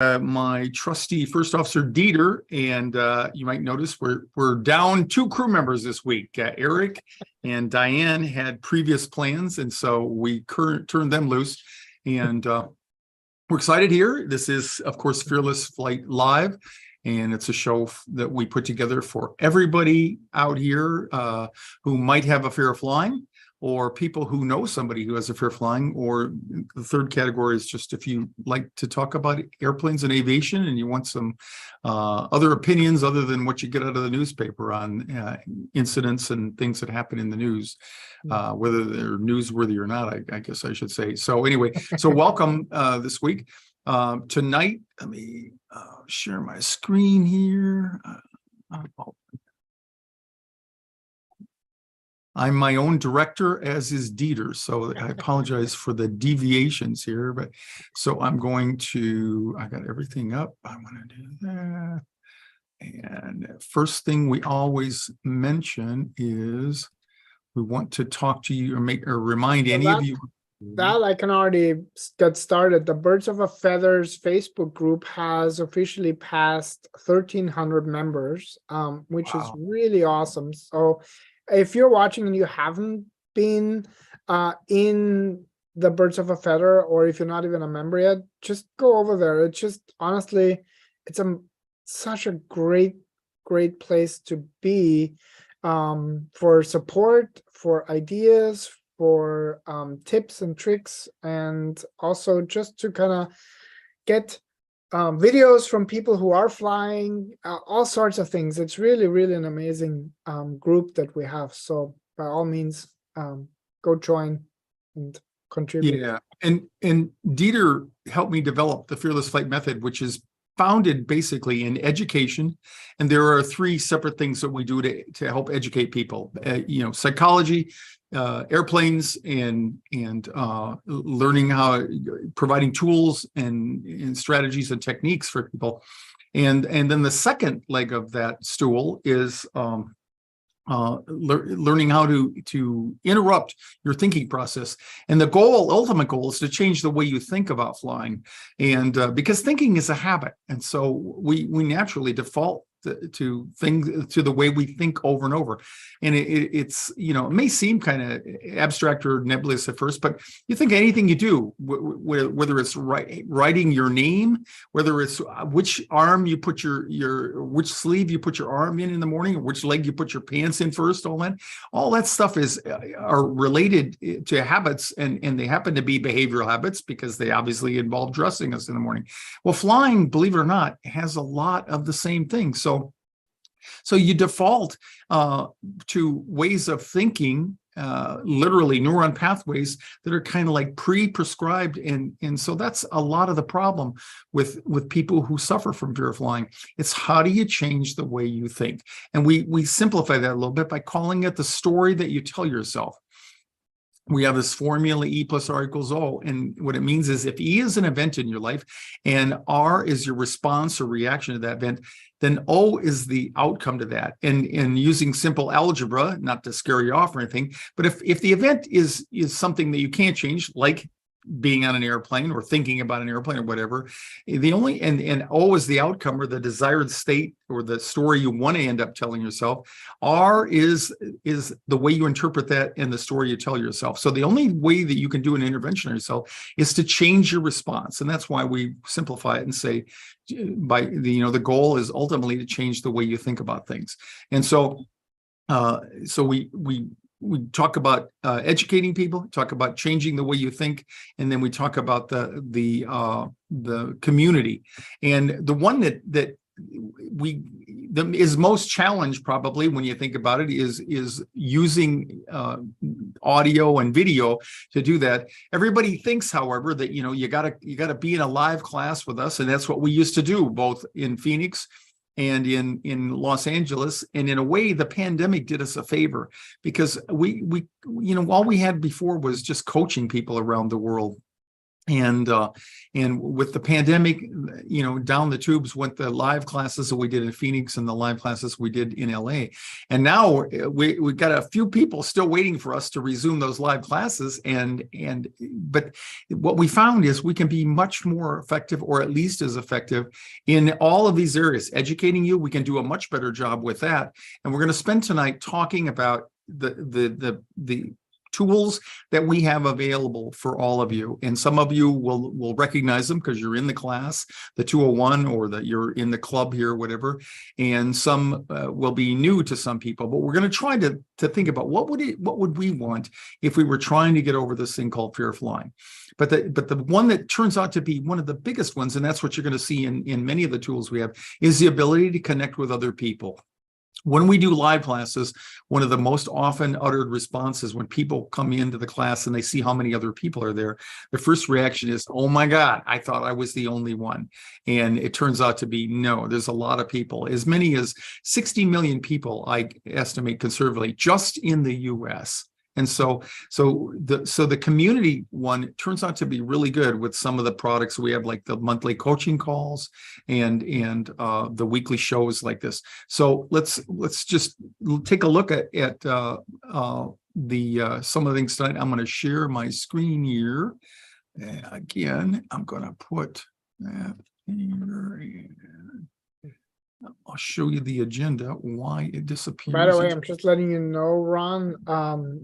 My trusty first officer Dieter, and you might notice we're down 2 crew members this week. Eric and Diane had previous plans, and so we turned them loose. And we're excited here. This is, of course, Fearless Flight Live, and it's a show that we put together for everybody out here who might have a fear of flying, or people who know somebody who has a fear of flying, or the third category is just if you like to talk about airplanes and aviation and you want some other opinions other than what you get out of the newspaper on incidents and things that happen in the news, whether they're newsworthy or not, I guess I should say. So anyway, so welcome this week. Tonight, let me share my screen here. I'm my own director, as is Dieter, so I apologize for the deviations here. But so I'm going to, I got everything up. I want to do that. And first thing we always mention is we want to talk to you or remind any of you. That I can already get started. The Birds of a Feather's Facebook group has officially passed 1,300 members, which is really awesome. So if you're watching and you haven't been in the Birds of a Feather, or if you're not even a member yet, just go over there. It's just, honestly, it's such a great place to be for support, for ideas, for tips and tricks, and also just to kind of get videos from people who are flying, all sorts of things. It's really an amazing group that we have. So by all means, go join and contribute. Yeah, and Dieter helped me develop the Fearless Flight method, which is founded basically in education. And there are 3 separate things that we do to help educate people. Psychology, airplanes, and learning how, providing tools and strategies and techniques for people. And then the second leg of that stool is learning how to interrupt your thinking process. And the ultimate goal is to change the way you think about flying. And because thinking is a habit, and so we naturally default to the way we think over and over. And it's it may seem kind of abstract or nebulous at first, but you think anything you do, whether it's writing your name, whether it's which arm you put which sleeve you put your arm in the morning, or which leg you put your pants in first, all that stuff are related to habits, and they happen to be behavioral habits because they obviously involve dressing us in the morning. Well, flying, believe it or not, has a lot of the same things. So you default to ways of thinking, literally neuron pathways that are kind of like pre-prescribed, and so that's a lot of the problem with people who suffer from fear of flying. It's how do you change the way you think? And we simplify that a little bit by calling it the story that you tell yourself. We have this formula, E plus R equals O. And what it means is if E is an event in your life and R is your response or reaction to that event, then O is the outcome to that. And using simple algebra, not to scare you off or anything, but if the event is something that you can't change, like being on an airplane or thinking about an airplane or whatever, and O is the outcome or the desired state or the story you want to end up telling yourself. R is the way you interpret that and the story you tell yourself. So the only way that you can do an intervention on yourself is to change your response. And that's why we simplify it and say, the goal is ultimately to change the way you think about things. And so we talk about educating people, talk about changing the way you think, and then we talk about the community. And the one that is most challenged, probably when you think about it, is using audio and video to do that. Everybody thinks, however, that you gotta be in a live class with us, and that's what we used to do both in Phoenix and in Los Angeles. And in a way, the pandemic did us a favor, because we all we had before was just coaching people around the world. And with the pandemic, down the tubes went the live classes that we did in Phoenix and the live classes we did in LA. And now we got a few people still waiting for us to resume those live classes. But what we found is we can be much more effective, or at least as effective, in all of these areas. Educating you, we can do a much better job with that. And we're going to spend tonight talking about the tools that we have available for all of you. And some of you will recognize them because you're in the class, the 201, or that you're in the club here, whatever. And some will be new to some people, but we're going to try to think about what would we want if we were trying to get over this thing called fear of flying. But the one that turns out to be one of the biggest ones, and that's what you're going to see in many of the tools we have, is the ability to connect with other people. When we do live classes, one of the most often uttered responses when people come into the class and they see how many other people are there, the first reaction is, oh my God, I thought I was the only one. And it turns out to be, no, there's a lot of people, as many as 60 million people, I estimate conservatively, just in the US. And so the community one turns out to be really good with some of the products we have, like the monthly coaching calls and the weekly shows like this. So let's just take a look at some of the things tonight. I'm going to share my screen here. Again, I'm going to put that here. I'll show you the agenda, why it disappears. By the way, I'm just letting you know, Ron,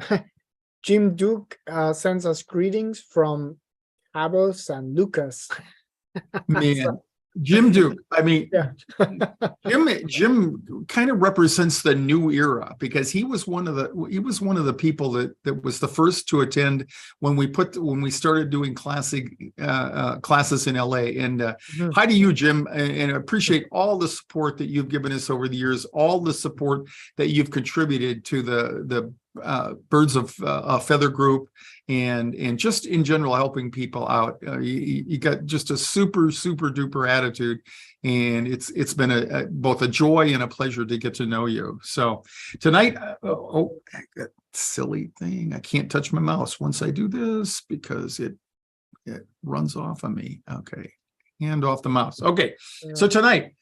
Jim Duke sends us greetings from Cabos and Lucas. Man, Jim Duke, I mean, Yeah. Jim kind of represents the new era, because he was one of the people that was the first to attend when we started doing classic classes in LA. And hi to you, Jim, and I appreciate all the support that you've given us over the years, all the support that you've contributed to the Birds of Feather group, and just in general helping people out. You got just a super duper attitude, and it's been both a joy and a pleasure to get to know you. So tonight, that silly thing, I can't touch my mouse once I do this because it runs off of me. Okay, hand off the mouse. Okay, so tonight,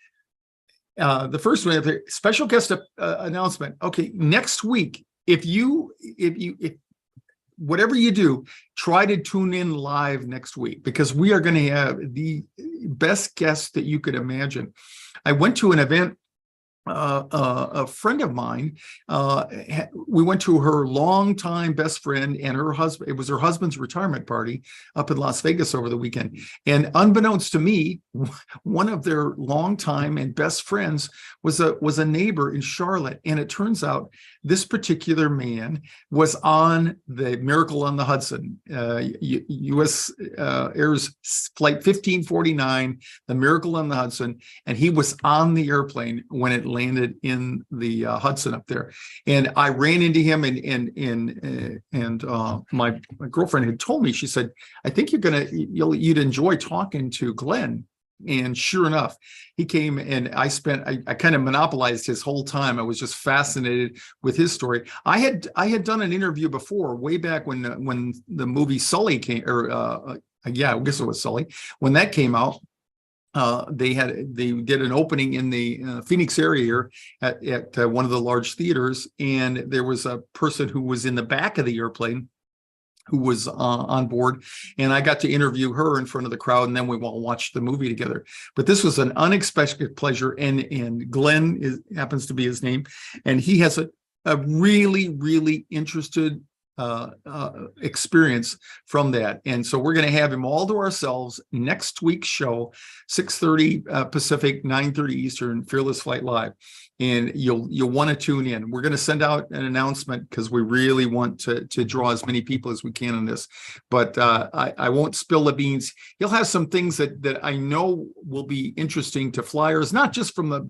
the first one, special guest announcement. Okay, next week, if whatever you do, try to tune in live next week, because we are going to have the best guests that you could imagine. I went to an event, a friend of mine, we went to her longtime best friend and her husband. It was her husband's retirement party up in Las Vegas over the weekend. And unbeknownst to me, one of their longtime and best friends was a neighbor in Charlotte. And it turns out this particular man was on the Miracle on the Hudson, U.S. Air's Flight 1549, the Miracle on the Hudson, and he was on the airplane when it landed in the Hudson up there. And I ran into him, and my girlfriend had told me, she said, I think you'd enjoy talking to Glenn. And sure enough, he came, and I kind of monopolized his whole time. I was just fascinated with his story. I had done an interview before, way back when the movie Sully came, or yeah, I guess it was Sully, when that came out. They did an opening in the Phoenix area here at one of the large theaters, and there was a person who was in the back of the airplane who was on board, and I got to interview her in front of the crowd, and then we all watched the movie together. But this was an unexpected pleasure, and Glenn happens to be his name, and he has a really interested experience from that. And so we're going to have him all to ourselves next week's show, 6:30 Pacific, 9:30 Eastern, Fearless Flight Live. And you'll want to tune in. We're going to send out an announcement because we really want to draw as many people as we can on this. But I won't spill the beans. He'll have some things that I know will be interesting to flyers, not just from the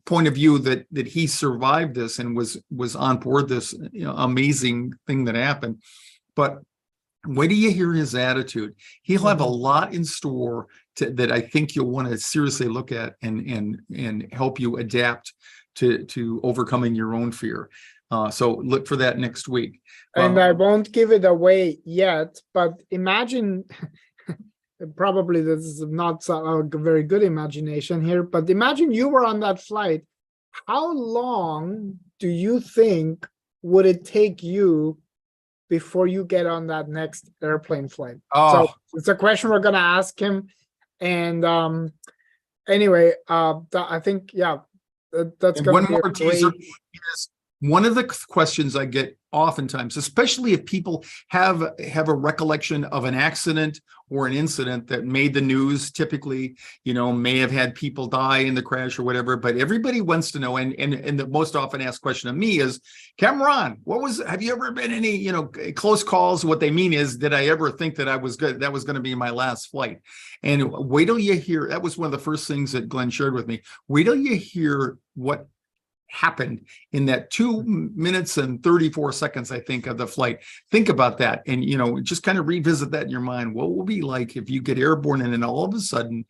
point of view that he survived this and was on board this amazing thing that happened, but wait till you hear his attitude. He'll have a lot in store that I think you'll want to seriously look at and help you adapt to overcoming your own fear. So look for that next week. And I won't give it away yet, but imagine, probably this is not a very good imagination here, but imagine you were on that flight. How long do you think would it take you before you get on that next airplane flight? So it's a question we're going to ask him. And anyway, I think, yeah, that's going to be one more teaser is one of the questions I get oftentimes, especially if people have a recollection of an accident or an incident that made the news, typically, may have had people die in the crash or whatever, but everybody wants to know, and the most often asked question of me is, Capt Ron, have you ever been any, close calls? What they mean is, did I ever think that that was going to be my last flight? And wait till you hear, that was one of the first things that Glenn shared with me. Wait till you hear what happened in that 2 minutes and 34 seconds, I think, of the flight. Think about that. And, just kind of revisit that in your mind. What will it be like if you get airborne and then all of a sudden,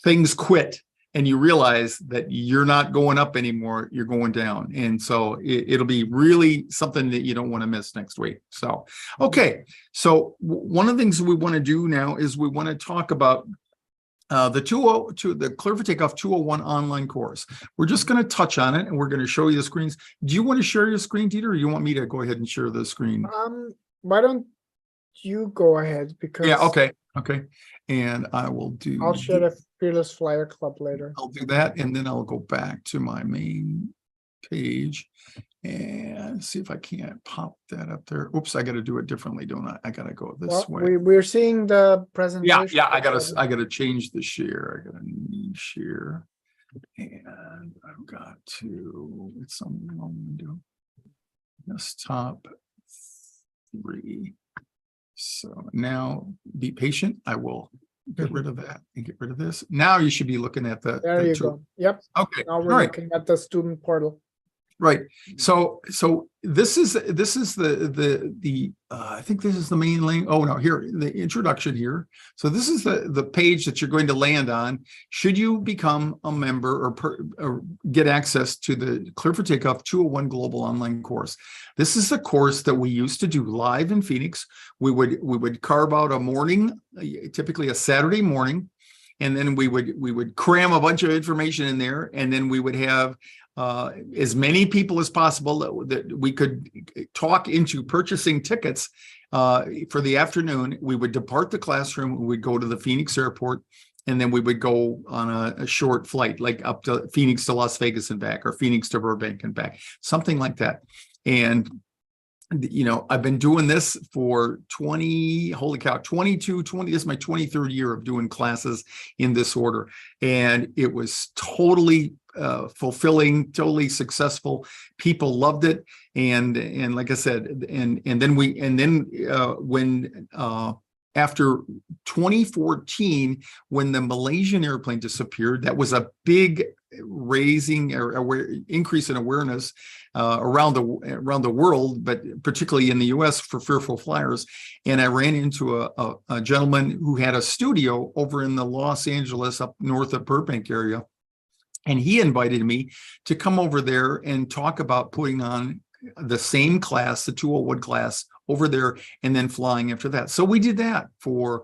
things quit and you realize that you're not going up anymore, you're going down. And so it'll be really something that you don't want to miss next week. So, okay. So one of the things we want to do now is we want to talk about the Clear for Takeoff 201 online course. We're just going to touch on it and we're going to show you the screens. Do you want to share your screen, Dieter, or you want me to go ahead and share the screen? Why don't you go ahead? Because okay. And I'll share the Fearless Flyer Club later. I'll do that, and then I'll go back to my main page and see if I can't pop that up there. Oops, I got to do it differently, don't I? I got to go this way. We're seeing the presentation. Yeah, I got to change the share. I got to need share, and I've got to. It's something I'm going to do. Desktop 3. So now, be patient. I will get rid of that and get rid of this. Now you should be looking at the. There you go. Yep. Okay. Now we're looking at the student portal. Right. So this is the I think this is the main link. Oh no, here, the introduction here. So this is the page that you're going to land on should you become a member or get access to the Clear for Takeoff 201 Global Online course. This is the course that we used to do live in Phoenix. We would carve out a morning, typically a Saturday morning, and then we would cram a bunch of information in there, and then we would have as many people as possible that we could talk into purchasing tickets for the afternoon. We would depart the classroom, we would go to the Phoenix airport, and then we would go on a short flight, like up to Phoenix to Las Vegas and back, or Phoenix to Burbank and back, something like that. And I've been doing this for 20, holy cow, 22, 20, this is my 23rd year of doing classes in this order. And it was totally fulfilling, totally successful. People loved it. And like I said, when after 2014, when the Malaysian airplane disappeared, that was a big raising or increase in awareness around the world, but particularly in the US for fearful flyers. And I ran into a gentleman who had a studio over in the Los Angeles, up north of Burbank area. And he invited me to come over there and talk about putting on the same class, the 201 class, over there, and then flying after that. So we did that I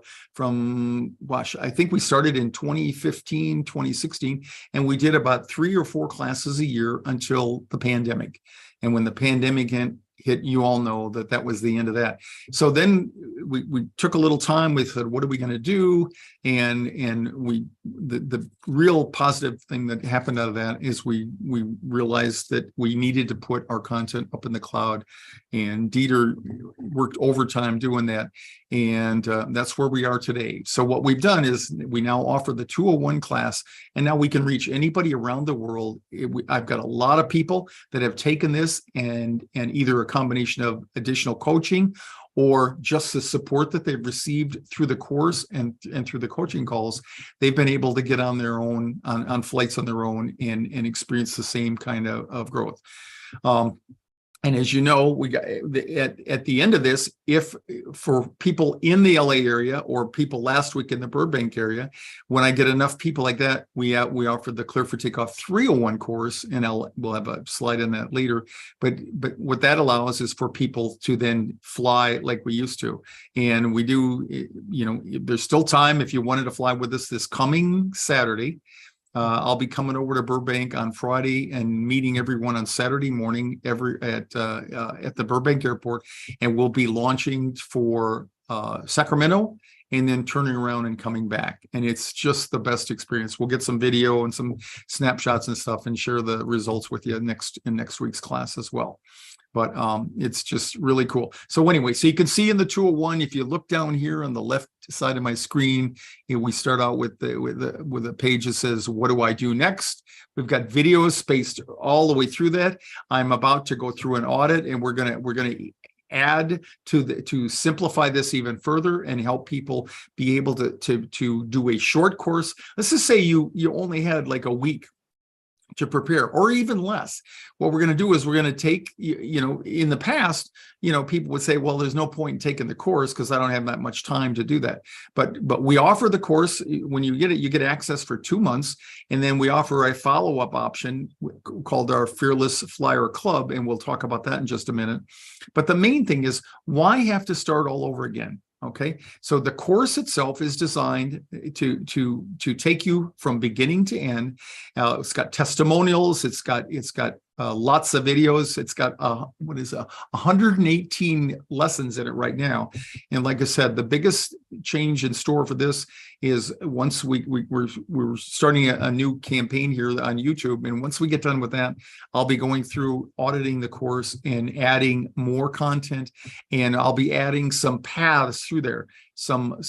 think we started in 2015, 2016, and we did about 3 or 4 classes a year until the pandemic. And when the pandemic hit, you all know that was the end of that. So then we took a little time. We said, what are we going to do? And the real positive thing that happened out of that is we realized that we needed to put our content up in the cloud, and Dieter worked overtime doing that. And that's where we are today. So what we've done is we now offer the 201 class, and now we can reach anybody around the world. I've got a lot of people that have taken this and either a combination of additional coaching or just the support that they've received through the course and through the coaching calls, they've been able to get on their own, on flights on their own, and experience the same kind of growth. And as you know, we got at the end of this, if for people in the LA area or people last week in the Burbank area, when I get enough people like that, we offer the Clear for Takeoff 301 course, and we'll have a slide in that later. But what that allows is for people to then fly like we used to. And we do, you know, there's still time if you wanted to fly with us this coming Saturday. I'll be coming over to Burbank on Friday and meeting everyone on Saturday morning at the Burbank airport, and we'll be launching for Sacramento and then turning around and coming back. And it's just the best experience. We'll get some video and some snapshots and stuff and share the results with you in next week's class as well. But it's just really cool. So anyway, so you can see in the 201, if you look down here on the left side of my screen, we start out with a page that says, what do I do next? We've got videos spaced all the way through that. I'm about to go through an audit, and we're gonna add to simplify this even further and help people be able to do a short course. Let's just say you only had like a week to prepare, or even less. What we're going to do is we're going to take, you know, in the past, you know, people would say, well, there's no point in taking the course because I don't have that much time to do that. But we offer the course. When you get access for 2 months, and then we offer a follow-up option called our Fearless Flyer Club, and we'll talk about that in just a minute. But the main thing is, why have to start all over again? Okay, so the course itself is designed to take you from beginning to end. It's got testimonials. It's got lots of videos. It's got 118 lessons in it right now. And like I said, the biggest change in store for this is once we're starting a new campaign here on YouTube, and once we get done with that, I'll be going through auditing the course and adding more content, and I'll be adding some paths through there, some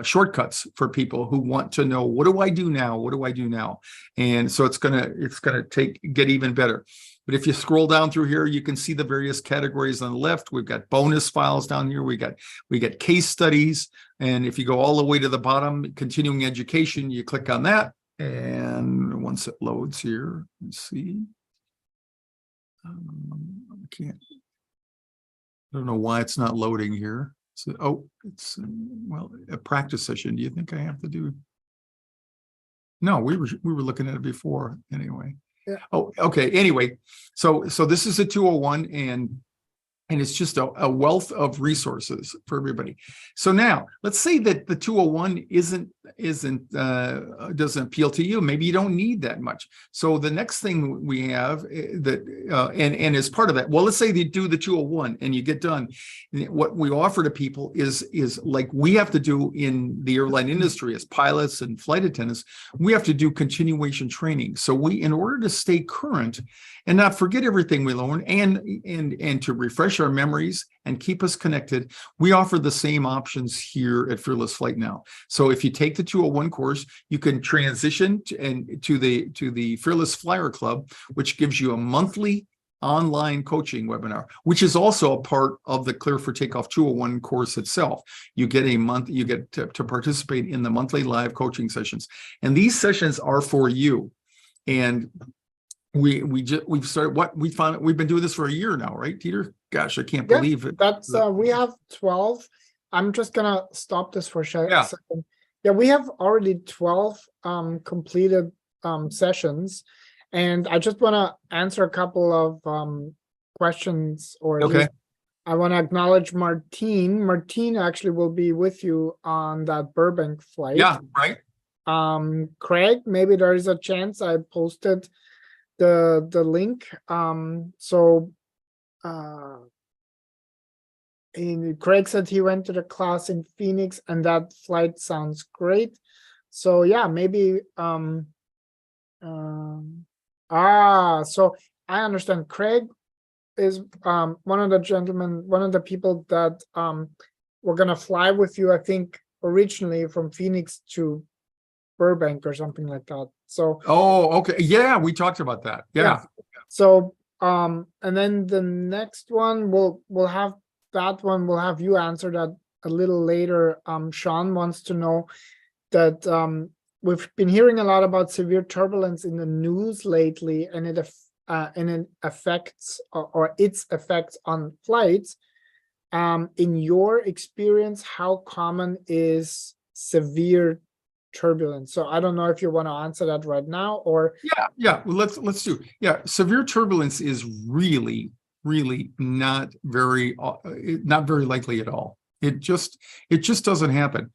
shortcuts for people who want to know, what do I do now? What do I do now? And so it's gonna get even better. But if you scroll down through here, you can see the various categories on the left. We've got bonus files down here. We got case studies. And if you go all the way to the bottom, continuing education, you click on that. And once it loads here, let's see. I don't know why it's not loading here. So, it's, well, a practice session. Do you think I have to do? No, we were looking at it before anyway. Yeah. Oh, okay. Anyway, so this is a 201, and it's just a wealth of resources for everybody. So now let's say that the 201 doesn't appeal to you. Maybe you don't need that much. So the next thing we have and as part of that, well, let's say you do the 201 and you get done. What we offer to people is like we have to do in the airline industry as pilots and flight attendants, we have to do continuation training. So in order to stay current and not forget everything we learned, and to refresh our memories and keep us connected, we offer the same options here at Fearless Flight now. So if you take the 201 course, you can transition to the Fearless Flyer Club, which gives you a monthly online coaching webinar, which is also a part of the Clear for Takeoff 201 course itself. You get to participate in the monthly live coaching sessions, and these sessions are for you. And we've started we've been doing this for a year now, right, Dieter? Gosh, I can't believe it. That's we have 12. I'm just gonna stop this for a second. Yeah, we have already 12 completed sessions, and I just want to answer a couple of questions, or at least I want to acknowledge Martine. Martine actually will be with you on that Burbank flight. Yeah, right. Craig, maybe there is a chance I posted the link. And Craig said he went to the class in Phoenix, and that flight sounds great. So yeah, maybe so I understand Craig is one of the people that we're gonna fly with you, I think originally from Phoenix to Burbank or something like that. So okay, yeah, we talked about that. Yeah. So and then the next one we'll have you answer that a little later. Sean wants to know that we've been hearing a lot about severe turbulence in the news lately, and it and it affects or its effects on flights. In your experience, how common is severe turbulence? So I don't know if you want to answer that right now or. Yeah. Well, let's do. Yeah, severe turbulence is really not very likely at all. It just doesn't happen.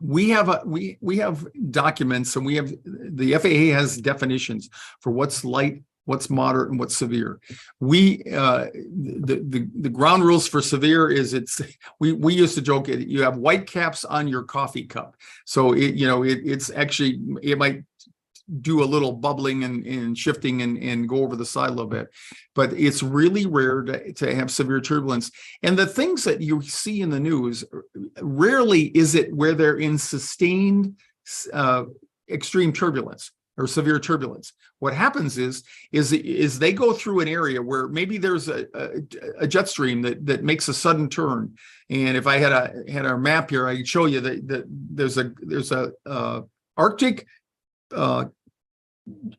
We have documents, and we have the FAA has definitions for what's light, what's moderate, and what's severe. The ground rules for severe is we used to joke you have white caps on your coffee cup, so it's actually, it might do a little bubbling and shifting and go over the side a little bit, but it's really rare to have severe turbulence. And the things that you see in the news, rarely is it where they're in sustained extreme turbulence or severe turbulence. What happens is they go through an area where maybe there's a jet stream that makes a sudden turn. And if I had our map here, I could show you that there's a Arctic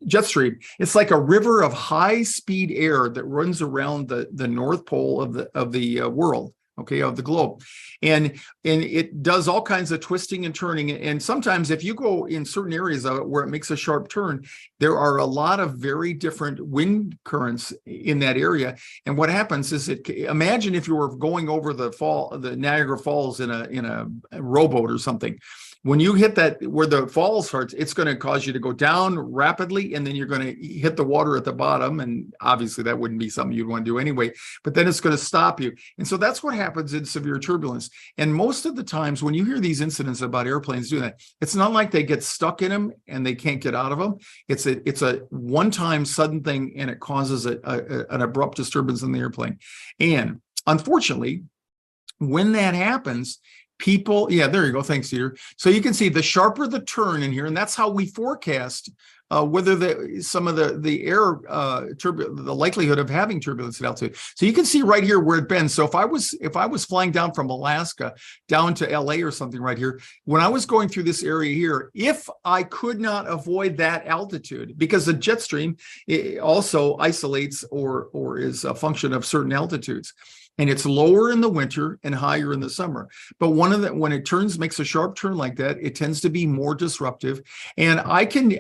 jet stream. It's like a river of high-speed air that runs around the North Pole of the world, okay, of the globe, and it does all kinds of twisting and turning. And sometimes, if you go in certain areas of it where it makes a sharp turn, there are a lot of very different wind currents in that area. And what happens is, imagine if you were going over the Niagara Falls in a rowboat or something. When you hit that where the falls starts, it's going to cause you to go down rapidly, and then you're going to hit the water at the bottom. And obviously that wouldn't be something you'd want to do anyway, but then it's going to stop you. And so that's what happens in severe turbulence. And most of the times when you hear these incidents about airplanes doing that, it's not like they get stuck in them and they can't get out of them. It's a one-time sudden thing, and it causes an abrupt disturbance in the airplane. And unfortunately, when that happens, people, yeah, there you go. Thanks, Peter. So you can see the sharper the turn in here, and that's how we forecast whether some of the air the likelihood of having turbulence at altitude. So you can see right here where it bends. So if I was flying down from Alaska down to LA or something right here, when I was going through this area here, if I could not avoid that altitude, because the jet stream also isolates or is a function of certain altitudes. And it's lower in the winter and higher in the summer. But when it makes a sharp turn like that, it tends to be more disruptive. And I can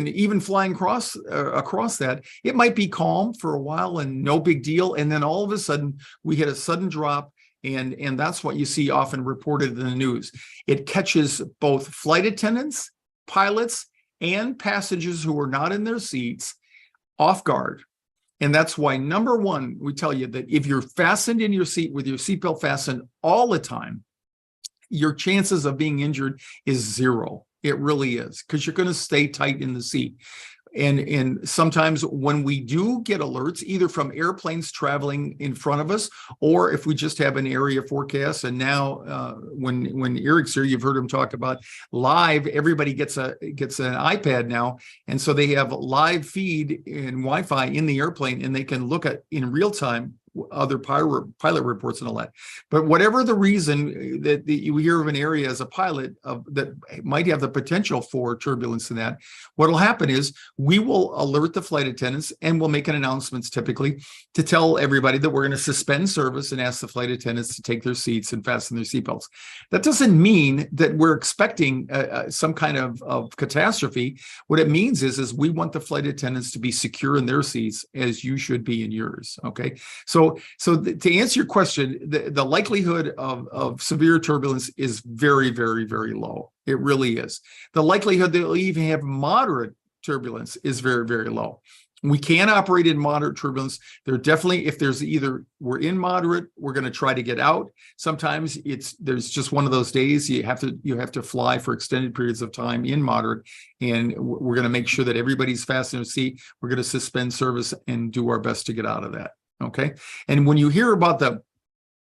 even flying across that, it might be calm for a while and no big deal. And then all of a sudden we hit a sudden drop. And that's what you see often reported in the news. It catches both flight attendants, pilots, and passengers who are not in their seats off guard. And that's why, number one, we tell you that if you're fastened in your seat with your seatbelt fastened all the time, your chances of being injured is zero. It really is, because you're going to stay tight in the seat. And sometimes when we do get alerts, either from airplanes traveling in front of us, or if we just have an area forecast, and now when Eric's here, you've heard him talk about live. Everybody gets an iPad now, and so they have live feed and Wi-Fi in the airplane, and they can look at in real time other pilot reports and all that. But whatever the reason that you hear of an area as a pilot that might have the potential for turbulence in that, what will happen is we will alert the flight attendants, and we'll make an announcements typically to tell everybody that we're going to suspend service and ask the flight attendants to take their seats and fasten their seatbelts. That doesn't mean that we're expecting some kind of catastrophe. What it means is we want the flight attendants to be secure in their seats, as you should be in yours. Okay, so to answer your question, the likelihood of severe turbulence is very, very, very low. It really is. The likelihood that you'll even have moderate turbulence is very, very low. We can operate in moderate turbulence. There definitely, if there's either we're in moderate, we're going to try to get out. Sometimes there's just one of those days you have to fly for extended periods of time in moderate, and we're going to make sure that everybody's fastened in their seat. We're going to suspend service and do our best to get out of that. Okay. And when you hear about the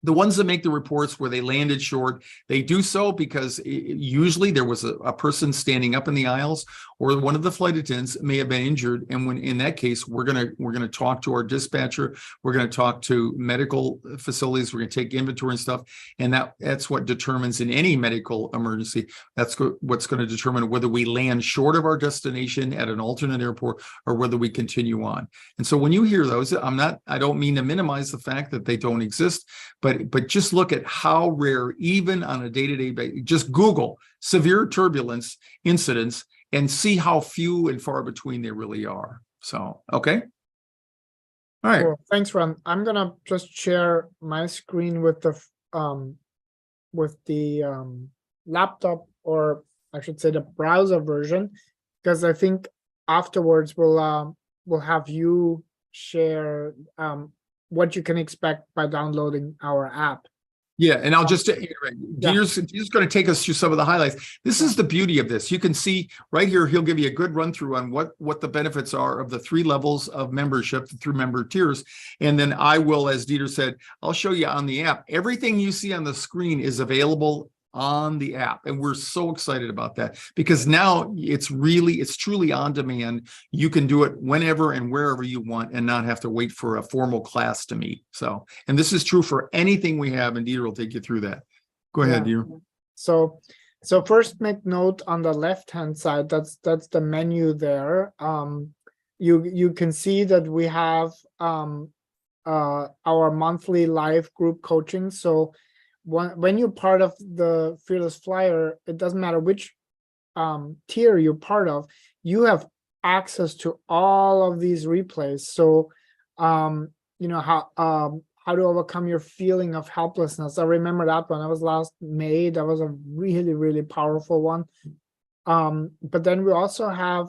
The ones that make the reports where they landed short, they do so because usually there was a person standing up in the aisles, or one of the flight attendants may have been injured. And when in that case, we're gonna talk to our dispatcher, we're gonna talk to medical facilities, we're gonna take inventory and stuff, and that's what determines in any medical emergency. That's what's going to determine whether we land short of our destination at an alternate airport or whether we continue on. And so when you hear those, I don't mean to minimize the fact that they don't exist, but just look at how rare, even on a day-to-day basis. Just Google severe turbulence incidents and see how few and far between they really are. So, okay. All right. Cool. Thanks, Ron. I'm gonna just share my screen with the laptop, or I should say the browser version, because I think afterwards we'll have you share what you can expect by downloading our app. Yeah, and I'll just Dieter's going to take us through some of the highlights. This is the beauty of this. You can see right here, he'll give you a good run through on what the benefits are of the 3 levels of membership, the 3 member tiers. And then I will, as Dieter said, I'll show you on the app. Everything you see on the screen is available on the app, and we're so excited about that, because now it's truly on demand. You can do it whenever and wherever you want and not have to wait for a formal class to meet. So, and this is true for anything we have, and Dieter will take you through that. Go ahead, Dieter. So first, make note on the left hand side, that's the menu there. You can see that we have our monthly live group coaching. So when you're part of the Fearless Flyer, it doesn't matter which tier you're part of, you have access to all of these replays. So you know how to overcome your feeling of helplessness. I remember that one. That was last May. That was a really, really powerful one. But then we also have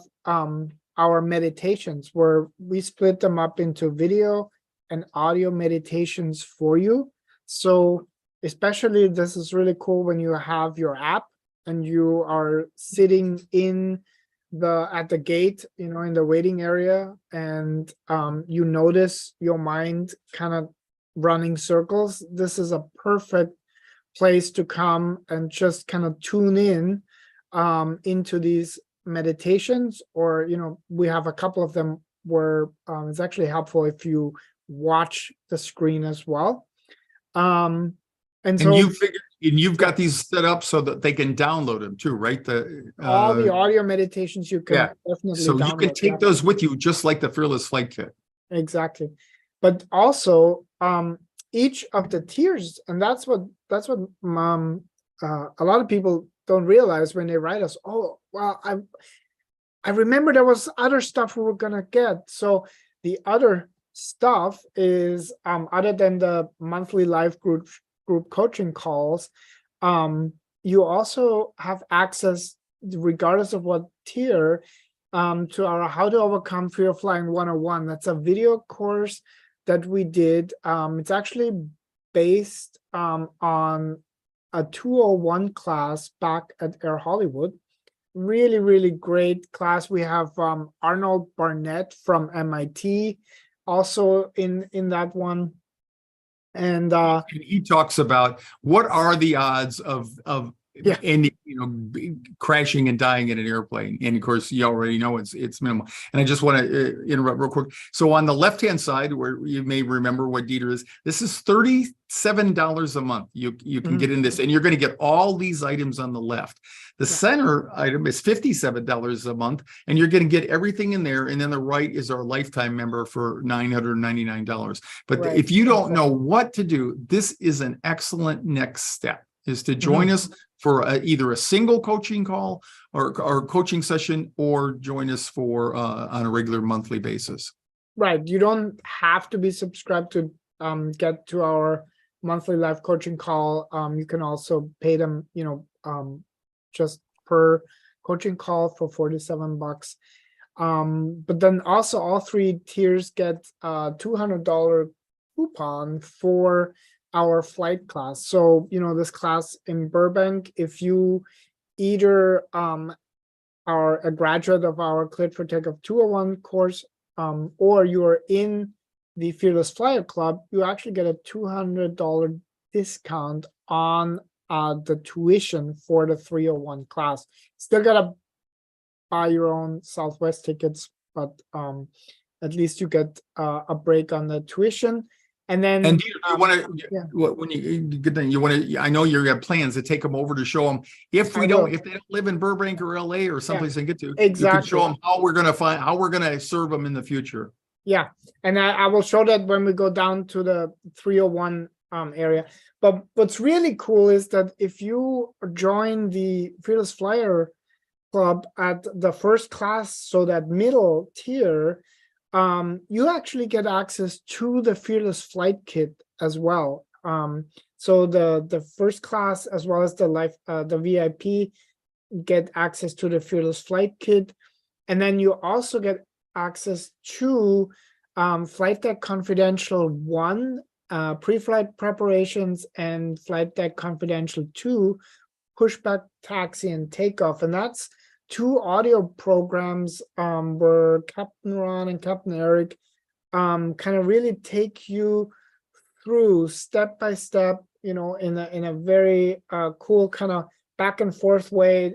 our meditations, where we split them up into video and audio meditations for you. So especially this is really cool when you have your app and you are sitting at the gate, you know, in the waiting area, and you notice your mind kind of running circles. This is a perfect place to come and just kind of tune in into these meditations. Or, you know, we have a couple of them where it's actually helpful if you watch the screen as well. And so you've got these set up so that they can download them too, right? All the audio meditations you can definitely so download. You can take those with you, just like the Fearless Flight Kit. Exactly. But also each of the tiers, and that's what a lot of people don't realize when they write us. Oh, well, I remember there was other stuff we were gonna get. So the other stuff is other than the monthly live group coaching calls, you also have access, regardless of what tier, to our How to Overcome Fear of Flying 101. That's a video course that we did. It's actually based on a 201 class back at Air Hollywood. Really, really great class. We have Arnold Barnett from MIT also in that one. And he talks about what are the odds of ending, crashing and dying in an airplane. And of course, you already know it's minimal. And I just want to interrupt real quick. So on the left-hand side, where you may remember what Dieter is, this is $37 a month. You can get in this, and you're going to get all these items on the left. The center item is $57 a month, and you're going to get everything in there. And then the right is our lifetime member for $999. But if you don't know what to do, this is an excellent next step, is to join us for either a single coaching call or coaching session, or join us for on a regular monthly basis. Right. You don't have to be subscribed to get to our monthly live coaching call. You can also pay them, just per coaching call for $47. But then also all 3 tiers get a $200 coupon for our flight class. So, this class in Burbank, if you either are a graduate of our Cleared for Takeoff 201 course, or you are in the Fearless Flyer Club, you actually get a $200 discount on the tuition for the 301 class. Still gotta buy your own Southwest tickets, but at least you get a break on the tuition. And then, And do you want to, yeah. when you get done, you want to, I know you have plans to take them over to show them. If I will. if they don't live in Burbank or LA or someplace they get to, you can Exactly. show them how we're going to serve them in the future. Yeah, and I will show that when we go down to the 301 area. But what's really cool is that if you join the Fearless Flyer Club at the first class, so that middle tier, you actually get access to the Fearless Flight Kit as well. So the first class as well as the VIP get access to the Fearless Flight Kit, and then you also get access to Flight Deck Confidential 1, pre-flight preparations, and Flight Deck Confidential 2, pushback, taxi, and takeoff. And that's 2 audio programs where Captain Ron and Captain Eric kind of really take you through step by step, in a very cool kind of back and forth way,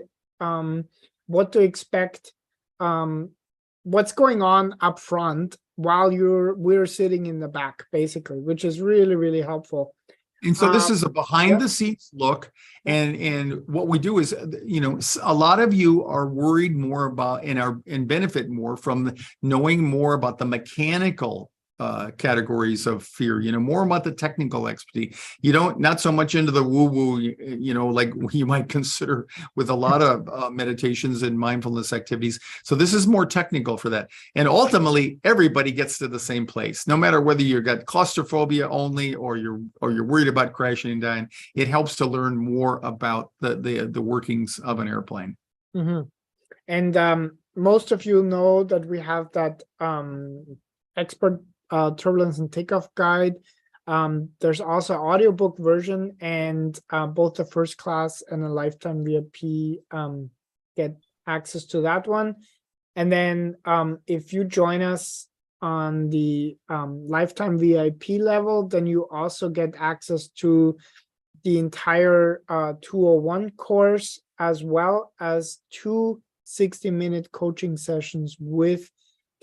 what to expect, what's going on up front while we're sitting in the back, basically, which is really, really helpful. And so this is a behind the scenes look. And what we do is, a lot of you are worried more about and benefit more from knowing more about the mechanical categories of fear, more about the technical expertise. You don't, not so much into the woo-woo, like you might consider with a lot of meditations and mindfulness activities. So this is more technical for that. And ultimately, everybody gets to the same place, no matter whether you've got claustrophobia only or you're worried about crashing and dying. It helps to learn more about the workings of an airplane. Mm-hmm. And most of you know that we have that expert turbulence and takeoff guide. There's also audiobook version, and both the first class and the lifetime VIP get access to that one. And then if you join us on the lifetime VIP level, then you also get access to the entire 201 course, as well as 2 60-minute coaching sessions with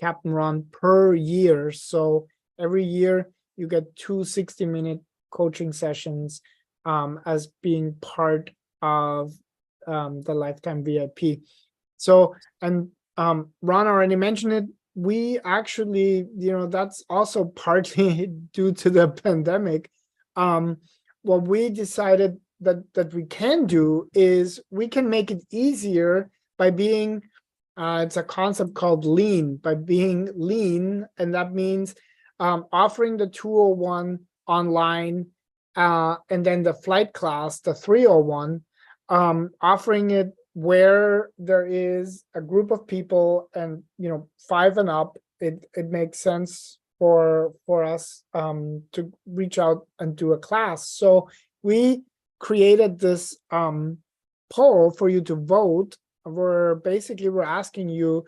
Captain Ron per year. So every year you get 2 60-minute coaching sessions as being part of the lifetime VIP. So, and Ron already mentioned it, we actually, that's also partly due to the pandemic. What we decided that we can do is we can make it easier by being it's a concept called lean, by being lean, and that means offering the 201 online, and then the flight class, the 301, offering it where there is a group of people and 5 and up. It makes sense for us to reach out and do a class. So we created this poll for you to vote, where basically we're asking you,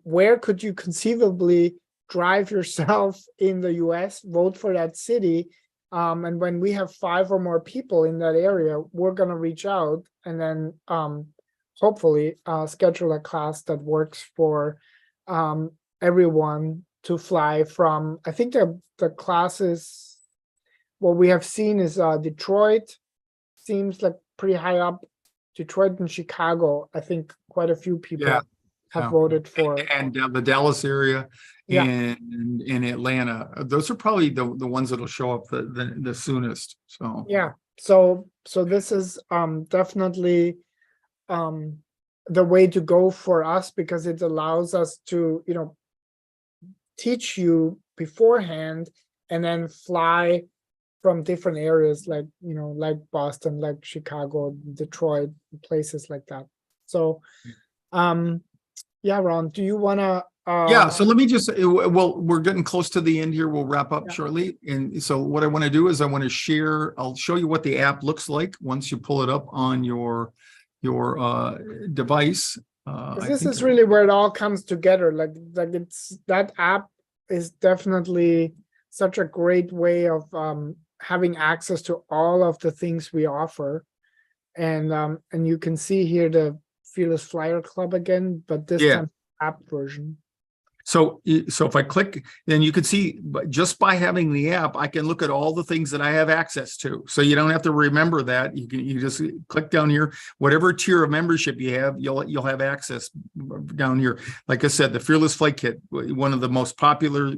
where could you conceivably drive yourself in the US, vote for that city, and when we have 5 or more people in that area, we're going to reach out and then hopefully schedule a class that works for everyone to fly from. I think the classes, what we have seen is Detroit seems like pretty high up. Detroit and Chicago, I think quite a few people have voted for. And the Dallas area and in Atlanta. Those are probably the ones that'll show up the soonest. So so this is definitely the way to go for us, because it allows us to teach you beforehand and then fly from different areas, like like Boston, like Chicago, Detroit, places like that. So Ron, do you want to so let me just we're getting close to the end here. We'll wrap up shortly. And so what I want to do is I'll show you what the app looks like once you pull it up on your device. This is really where it all comes together. Like it's, that app is definitely such a great way of having access to all of the things we offer. And you can see here the Fearless Flyer Club again, but this Yeah. time app version. So if I click, then you can see, but just by having the app, I can look at all the things that I have access to. So you don't have to remember that. You just click down here, whatever tier of membership you have, you'll have access down here. Like I said, the Fearless Flight Kit, one of the most popular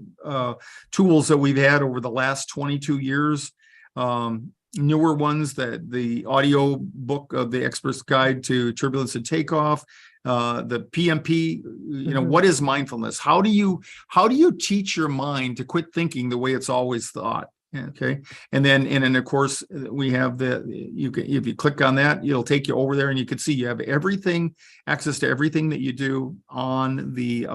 tools that we've had over the last 22 years. Newer ones, that the audio book of the Expert's Guide to Turbulence and Takeoff, the PMP, what is mindfulness? How do you teach your mind to quit thinking the way it's always thought? Okay. And then of course we have if you click on that, it'll take you over there, and you can see you have access to everything that you do on the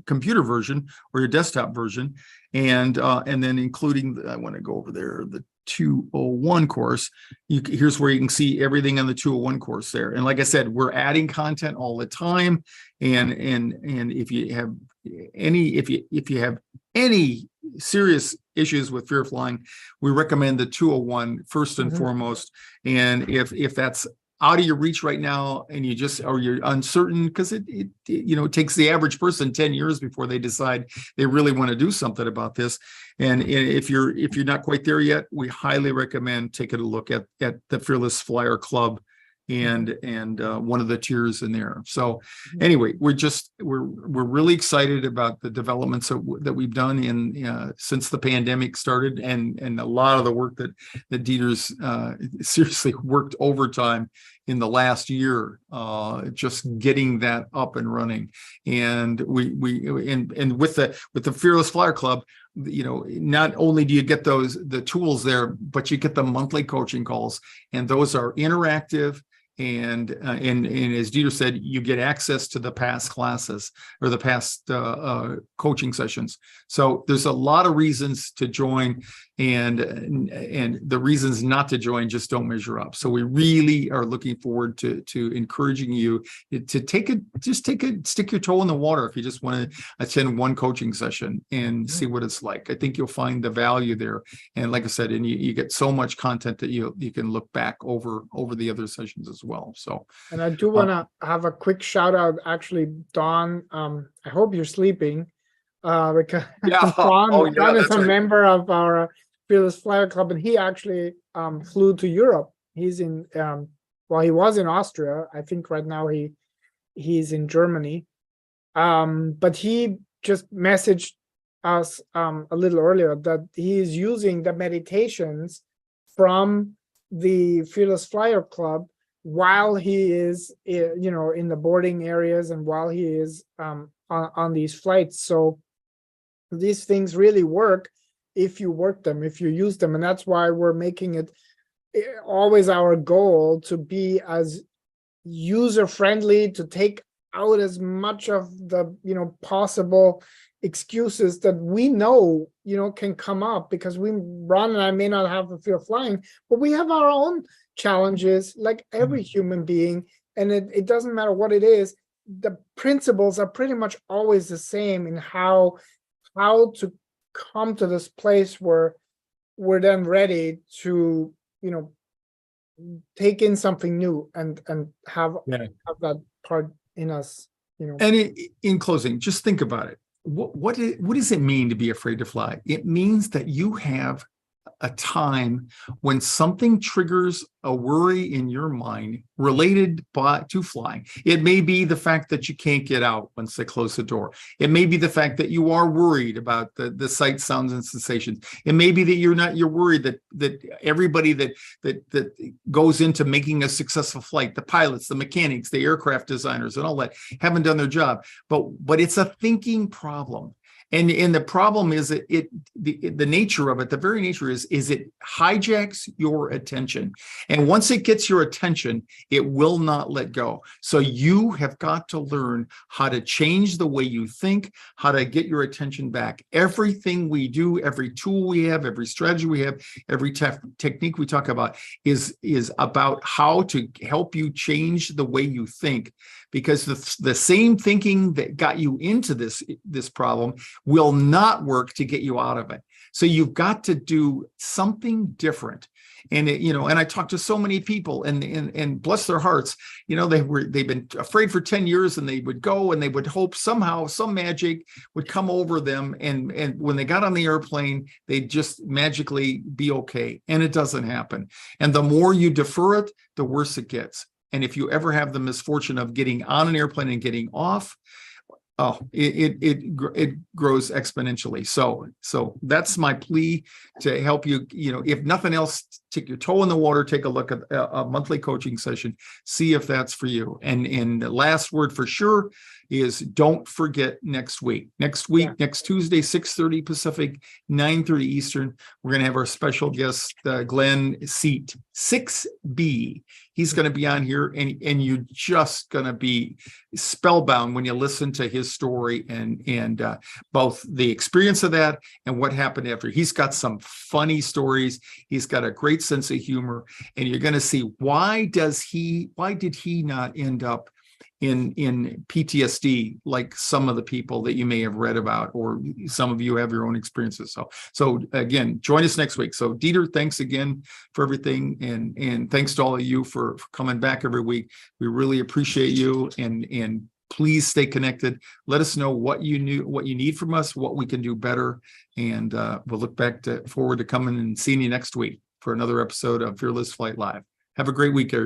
computer version or your desktop version, and then including I want to go over there, the 201 course. Here's where you can see everything on the 201 course there. And like I said, we're adding content all the time. And if you have any serious issues with fear of flying, we recommend the 201 first and foremost. And if that's out of your reach right now, and you're uncertain, because it takes the average person 10 years before they decide they really want to do something about this. And if you're not quite there yet, we highly recommend taking a look at the Fearless Flyer Club and one of the tiers in there. So anyway, we're really excited about the developments that we've done since the pandemic started, and a lot of the work that Dieter's seriously worked overtime in the last year, just getting that up and running. And with the Fearless Flyer Club, not only do you get the tools there, but you get the monthly coaching calls, and those are interactive. And as Dieter said, you get access to the past classes or the past coaching sessions. So there's a lot of reasons to join, and the reasons not to join just don't measure up. So we really are looking forward to encouraging you to stick your toe in the water if you just want to attend one coaching session and see what it's like. I think you'll find the value there. And like I said, and you get so much content that you can look back over the other sessions as well. So, and I do want to have a quick shout out, actually, Don. I hope you're sleeping, because Don is a member of our Fearless Flyer Club, and he actually flew to Europe. He's he was in Austria. I think right now he's in Germany. But he just messaged us a little earlier that he is using the meditations from the Fearless Flyer Club while he is, in the boarding areas, and while he is on these flights. So these things really work if you work them, if you use them. And that's why we're making it always our goal to be as user-friendly, to take out as much of the possible excuses that we know can come up, because Ron and I may not have a fear of flying, but we have our own challenges like every human being, and it doesn't matter what it is. The principles are pretty much always the same in how to come to this place where we're then ready to take in something new and have that part in us. And in closing, just think about it. What does it mean to be afraid to fly? It means that you have a time when something triggers a worry in your mind related to flying. It may be the fact that you can't get out once they close the door. It may be the fact that you are worried about the sights, sounds, and sensations. It may be that you're worried that everybody that goes into making a successful flight, the pilots, the mechanics, the aircraft designers, and all that, haven't done their job. But it's a thinking problem. And the problem is that the nature of it, the very nature is it hijacks your attention. And once it gets your attention, it will not let go. So you have got to learn how to change the way you think, how to get your attention back. Everything we do, every tool we have, every strategy we have, every technique we talk about is about how to help you change the way you think. Because the same thinking that got you into this problem will not work to get you out of it. So you've got to do something different. And and I talked to so many people, and bless their hearts, they've been afraid for 10 years, and they would go and they would hope somehow some magic would come over them, and when they got on the airplane, they'd just magically be okay. And it doesn't happen. And the more you defer it, the worse it gets. And if you ever have the misfortune of getting on an airplane and getting off, it grows exponentially. So that's my plea to help you. If nothing else, take your toe in the water, take a look at a monthly coaching session, see if that's for you. And the last word for sure is don't forget next week. Next Tuesday, 6:30 Pacific, 9:30 Eastern, we're going to have our special guest, Glenn, seat 6B. He's going to be on here, and you're just going to be spellbound when you listen to his story and both the experience of that and what happened after. He's got some funny stories. He's got a great sense of humor, and you're going to see why did he not end up in PTSD like some of the people that you may have read about, or some of you have your own experiences. So again, join us next week. So Dieter, thanks again for everything, and thanks to all of you for coming back every week. We really appreciate you, and please stay connected. Let us know what you need from us, what we can do better, and we'll look forward to coming and seeing you next week for another episode of Fearless Flight Live. Have a great week, everybody.